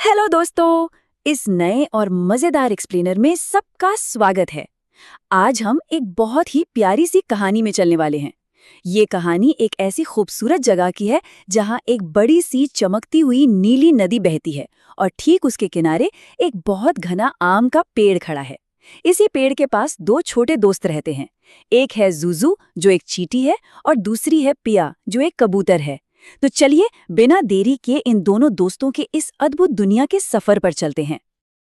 Hello दोस्तों, इस नए और मजेदार एक्सप्लेनर में सबका स्वागत है। आज हम एक बहुत ही प्यारी सी कहानी में चलने वाले हैं। ये कहानी एक ऐसी खूबसूरत जगह की है जहाँ एक बड़ी सी चमकती हुई नीली नदी बहती है और ठीक उसके किनारे एक बहुत घना आम का पेड़ खड़ा है। इसी पेड़ के पास दो छोटे दोस्त रहते हैं। एक है ज़ूज़ू जो एक चींटी है और दूसरी है पिया जो एक कबूतर है। तो चलिए बिना देरी किए इन दोनों दोस्तों के इस अद्भुत दुनिया के सफर पर चलते हैं।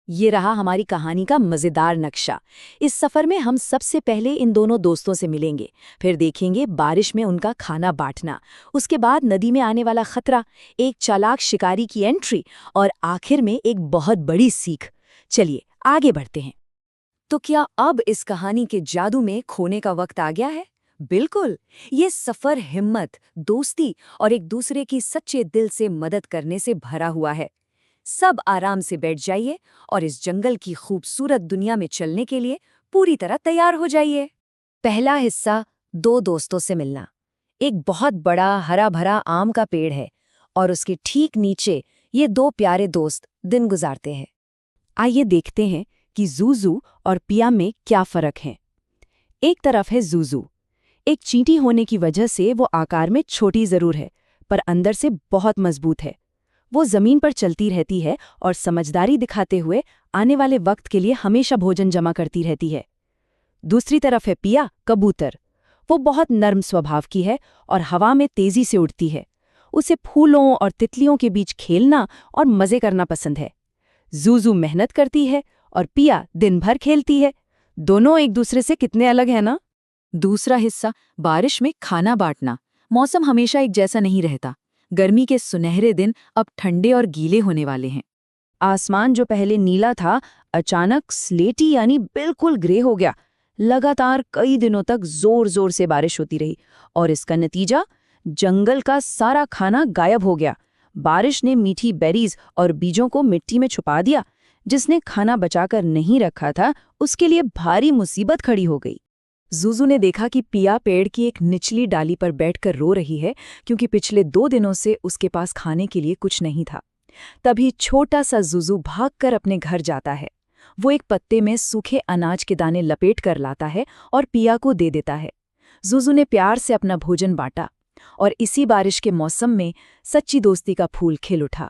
ये रहा हमारी कहानी का मजेदार नक्शा। इस सफर में हम सबसे पहले इन दोनों दोस्तों से मिलेंगे, फिर देखेंगे बारिश में उनका खाना बांटना, उसके बाद नदी में आने वाला खतरा, एक चालाक शिकारी की एंट्री और आखिर में एक बहुत बड़ी सीख। चलिए आगे बढ़ते हैं। तो क्या अब इस कहानी के जादू में खोने का वक्त आ गया है? बिल्कुल। ये सफर हिम्मत, दोस्ती और एक दूसरे की सच्चे दिल से मदद करने से भरा हुआ है। सब आराम से बैठ जाइए और इस जंगल की खूबसूरत दुनिया में चलने के लिए पूरी तरह तैयार हो जाइए। पहला हिस्सा, दो दोस्तों से मिलना। एक बहुत बड़ा हरा भरा आम का पेड़ है और उसके ठीक नीचे ये दो प्यारे दोस्त दिन गुजारते हैं। आइए देखते हैं कि ज़ूज़ू और पिया में क्या फर्क है। एक तरफ है ज़ूज़ू। एक चींटी होने की वजह से वो आकार में छोटी जरूर है, पर अंदर से बहुत मजबूत है। वो जमीन पर चलती रहती है और समझदारी दिखाते हुए आने वाले वक्त के लिए हमेशा भोजन जमा करती रहती है। दूसरी तरफ है पिया, कबूतर। वो बहुत नर्म स्वभाव की है और हवा में तेजी से उड़ती है। उसे फूलों और तितलियों के बीच खेलना और मजे करना पसंद है। ज़ूज़ू मेहनत करती है और पिया दिन भर खेलती है। दोनों एक दूसरे से कितने अलग हैं ना। दूसरा हिस्सा, बारिश में खाना बांटना। मौसम हमेशा एक जैसा नहीं रहता। गर्मी के सुनहरे दिन अब ठंडे और गीले होने वाले हैं। आसमान जो पहले नीला था अचानक स्लेटी यानी बिल्कुल ग्रे हो गया। लगातार कई दिनों तक जोर जोर से बारिश होती रही और इसका नतीजा, जंगल का सारा खाना गायब हो गया। बारिश ने मीठी बेरीज और बीजों को मिट्टी में छुपा दिया। जिसने खाना बचाकर नहीं रखा था उसके लिए भारी मुसीबत खड़ी हो गई। ज़ूज़ू ने देखा कि पिया पेड़ की एक निचली डाली पर बैठकर रो रही है क्योंकि पिछले 2 दिनों से उसके पास खाने के लिए कुछ नहीं था। तभी छोटा सा ज़ूज़ू भागकर अपने घर जाता है। वो एक पत्ते में सूखे अनाज के दाने लपेट कर लाता है और पिया को दे देता है। ज़ूज़ू ने प्यार से अपना भोजन बांटा और इसी बारिश के मौसम में सच्ची दोस्ती का फूल खिल उठा।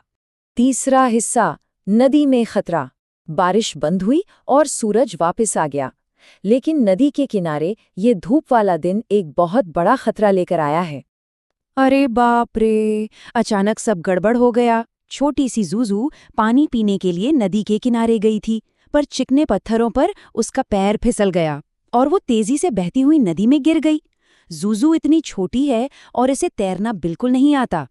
तीसरा हिस्सा, नदी में खतरा। बारिश बंद हुई और सूरज वापस आ गया, लेकिन नदी के किनारे ये धूप वाला दिन एक बहुत बड़ा खतरा लेकर आया है। अरे बाप रे! अचानक सब गड़बड़ हो गया। छोटी सी ज़ूज़ू पानी पीने के लिए नदी के किनारे गई थी, पर चिकने पत्थरों पर उसका पैर फिसल गया और वो तेजी से बहती हुई नदी में गिर गई। ज़ूज़ू इतनी छोटी है और इसे तैरना बिल्कुल नहीं आता।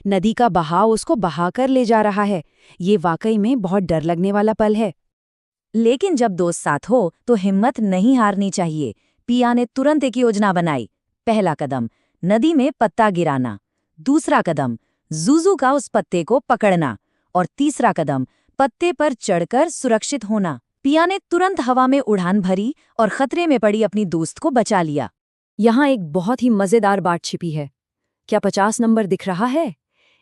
नदी का बहाव उसको बहाकर ले जा रहा है। ये वाकई में बहुत डर लगने वाला पल है। लेकिन जब दोस्त साथ हो तो हिम्मत नहीं हारनी चाहिए। पिया ने तुरंत एक योजना बनाई। पहला कदम, नदी में पत्ता गिराना। दूसरा कदम, ज़ूज़ू का उस पत्ते को पकड़ना। और तीसरा कदम, पत्ते पर चढ़कर सुरक्षित होना। पिया ने तुरंत हवा में उड़ान भरी और खतरे में पड़ी अपनी दोस्त को बचा लिया। यहाँ एक बहुत ही मजेदार बात छिपी है। क्या 50 नंबर दिख रहा है?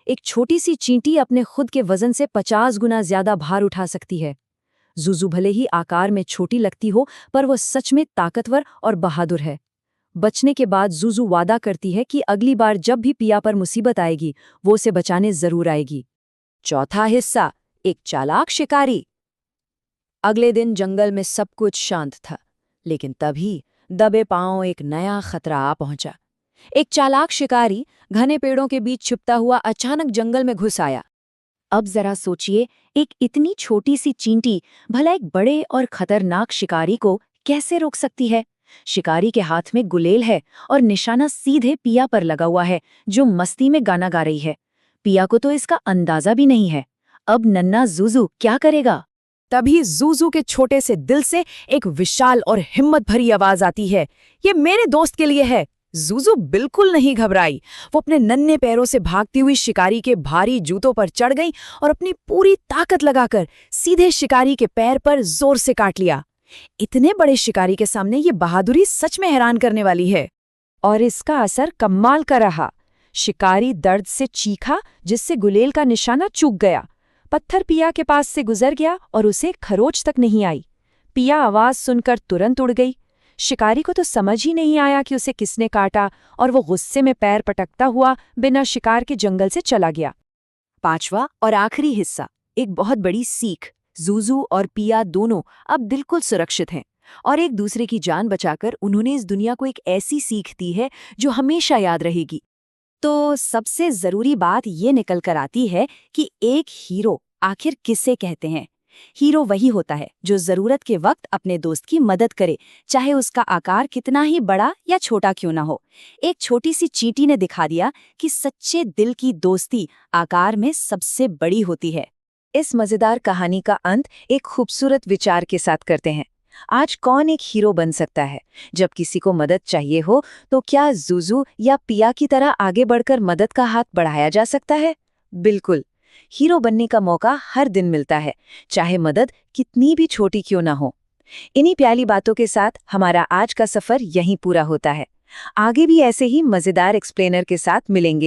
एक छोटी सी चींटी अपने खुद के वजन से 50 गुना ज्यादा भार उठा सकती है। ज़ूज़ू भले ही आकार में छोटी लगती हो, पर वो सच में ताकतवर और बहादुर है। बचने के बाद ज़ूज़ू वादा करती है कि अगली बार जब भी पिया पर मुसीबत आएगी वो उसे बचाने जरूर आएगी। चौथा हिस्सा, एक चालाक शिकारी। अगले दिन जंगल में सब कुछ शांत था, लेकिन तभी दबे पांव एक नया खतरा आ पहुंचा। एक चालाक शिकारी घने पेड़ों के बीच छिपता हुआ अचानक जंगल में घुस आया। अब जरा सोचिए, एक इतनी छोटी सी चींटी भला एक बड़े और खतरनाक शिकारी को कैसे रोक सकती है? शिकारी के हाथ में गुलेल है और निशाना सीधे पिया पर लगा हुआ है, जो मस्ती में गाना गा रही है। पिया को तो इसका अंदाजा भी नहीं है। अब नन्हा ज़ूज़ू क्या करेगा? तभी ज़ूज़ू के छोटे से दिल से एक विशाल और हिम्मत भरी आवाज आती है, ये मेरे दोस्त के लिए है। ज़ूज़ू बिल्कुल नहीं घबराई। वो अपने नन्हे पैरों से भागती हुई शिकारी के भारी जूतों पर चढ़ गई और अपनी पूरी ताकत लगाकर सीधे शिकारी के पैर पर जोर से काट लिया। इतने बड़े शिकारी के सामने ये बहादुरी सच में हैरान करने वाली है। और इसका असर कमाल का रहा। शिकारी दर्द से चीखा, जिससे गुलेल का निशाना चूक गया। पत्थर पिया के पास से गुजर गया और उसे खरोच तक नहीं आई। पिया आवाज सुनकर तुरंत उड़ गई। शिकारी को तो समझ ही नहीं आया कि उसे किसने काटा और वो गुस्से में पैर पटकता हुआ बिना शिकार के जंगल से चला गया। 5वां और आखिरी हिस्सा, एक बहुत बड़ी सीख। जूजू और पिया दोनों अब बिल्कुल सुरक्षित हैं और एक दूसरे की जान बचाकर उन्होंने इस दुनिया को एक ऐसी सीख दी है जो हमेशा याद रहेगी। तो सबसे जरूरी बात ये निकल कर आती है कि एक हीरो आखिर किसे कहते हैं। हीरो वही होता है जो जरूरत के वक्त अपने दोस्त की मदद करे, चाहे उसका आकार कितना ही बड़ा या छोटा क्यों ना हो। एक छोटी सी चींटी ने दिखा दिया कि सच्चे दिल की दोस्ती आकार में सबसे बड़ी होती है। इस मजेदार कहानी का अंत एक खूबसूरत विचार के साथ करते हैं। आज कौन एक हीरो बन सकता है? जब किसी को मदद चाहिए हो तो क्या जूजू या पिया की तरह आगे बढ़कर मदद का हाथ बढ़ाया जा सकता है? बिल्कुल। हीरो बनने का मौका हर दिन मिलता है, चाहे मदद कितनी भी छोटी क्यों ना हो। इन्हीं प्यारी बातों के साथ हमारा आज का सफर यहीं पूरा होता है। आगे भी ऐसे ही मजेदार एक्सप्लेनर के साथ मिलेंगे।